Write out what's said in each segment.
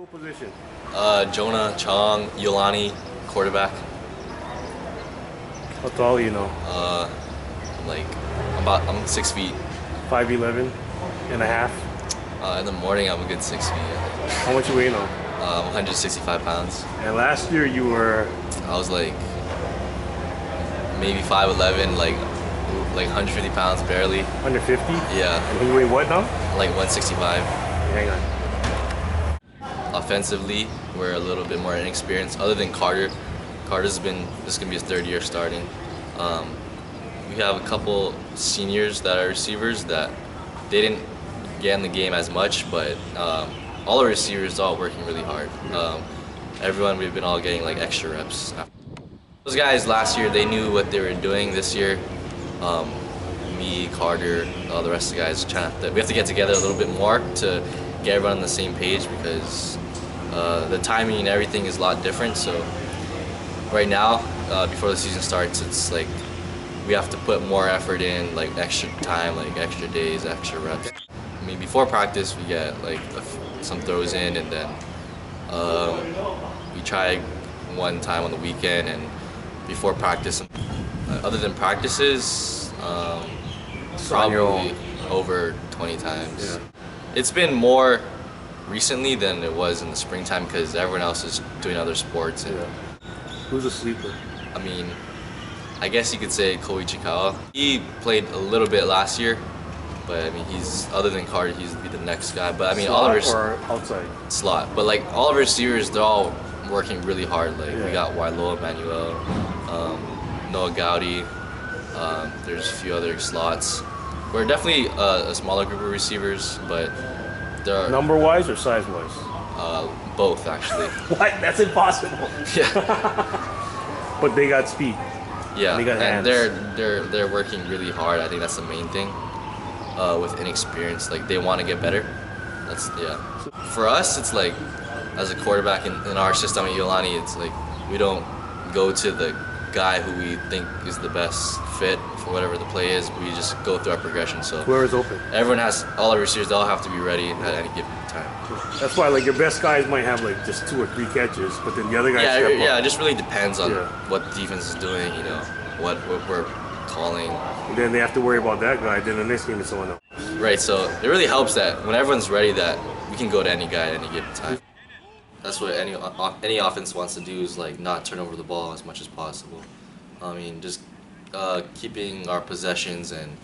What position? Jonah Chong, Iolani, quarterback. How tall are you know? Like I'm 6 feet. 5'11" and a half. In the morning I'm a good 6 feet. How much you weigh now? 165 pounds. And last year you were I was like maybe 5'11", like 150 pounds barely. 150? Yeah. And you weigh what now? Like 165. Hang on. Offensively, we're a little bit more inexperienced. Other than Carter, this is gonna be his third year starting. We have a couple seniors that are receivers that they didn't get in the game as much, but all our receivers are all working really hard. We've been all getting like extra reps. Those guys last year, they knew what they were doing. This year, me, Carter, the rest of the guys, we have to get together a little bit more to get everyone on the same page because the timing and everything is a lot different. So right now, before the season starts, it's like we have to put more effort in, like extra time, like extra days, extra reps. I mean, before practice, we get like some throws in, and then we try one time on the weekend and before practice. Other than practices, probably over 20 times. Yeah. It's been more recently than it was in the springtime because everyone else is doing other sports. And, Who's a sleeper? I mean, I guess you could say Koi Chikawa. He played a little bit last year, but I mean, other than Carter, he's the next guy. But I mean, slot all of our or outside slot. But like all of our receivers, they're all working really hard. Like we got Wilo Emmanuel, Noah Gowdy. There's a few other slots. We're definitely a smaller group of receivers, but there are number-wise or size-wise? Both actually. What? That's impossible. Yeah. But they got speed. Yeah, they got and hands. they're working really hard. I think that's the main thing. With inexperience, like they want to get better. For us, it's like as a quarterback in our system at Iolani, it's like we don't go to the guy who we think is the best fit for whatever the play is. We just go through our progression. So whoever's open. Everyone has, all our receivers, they all have to be ready at any given time. That's why like your best guys might have like just 2 or 3 catches, but then the other guys step up. Yeah, it just really depends on what the defense is doing, you know, what we're calling. And then they have to worry about that guy, then the next game is someone else. Right, so it really helps that when everyone's ready that we can go to any guy at any given time. That's what any offense wants to do, is like not turn over the ball as much as possible. I mean, just keeping our possessions, and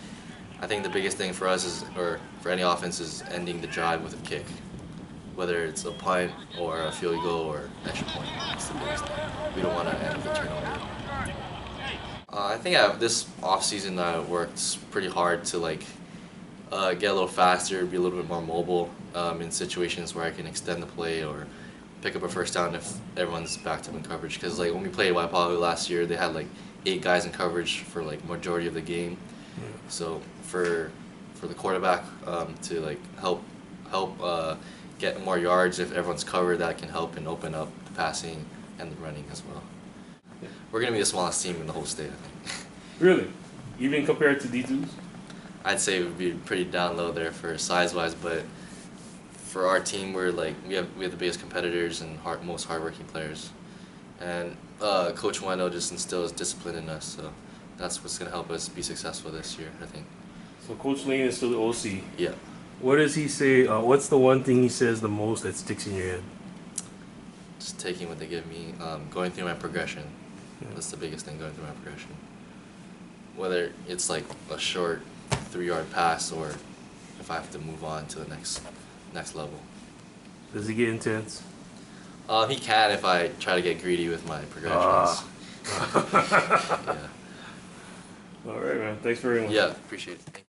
I think the biggest thing for us or for any offense is ending the drive with a kick. Whether it's a punt or a field goal or extra point, that's the biggest thing. We don't want to end with a turnover. I think this off season I worked pretty hard to like get a little faster, be a little bit more mobile in situations where I can extend the play or pick up a first down if everyone's backed up in coverage. Because like when we played Waipahu last year, they had like 8 guys in coverage for like majority of the game. So for the quarterback to like help get more yards if everyone's covered, that can help and open up the passing and the running as well. We're gonna be the smallest team in the whole state, I think. Really? Even compared to D2s? I'd say it would be pretty down low there for size-wise, but for our team, we have the biggest competitors and most hardworking players, and Coach Wendell just instills discipline in us, so that's what's gonna help us be successful this year, I think. So Coach Lane is still the OC. Yeah. What does he say? What's the one thing he says the most that sticks in your head? Just taking what they give me, going through my progression. That's the biggest thing, going through my progression. Whether it's like a short 3-yard pass or if I have to move on to the next level. Does he get intense? He can if I try to get greedy with my progressions. Yeah. All right, man. Thanks very much. Yeah, appreciate it.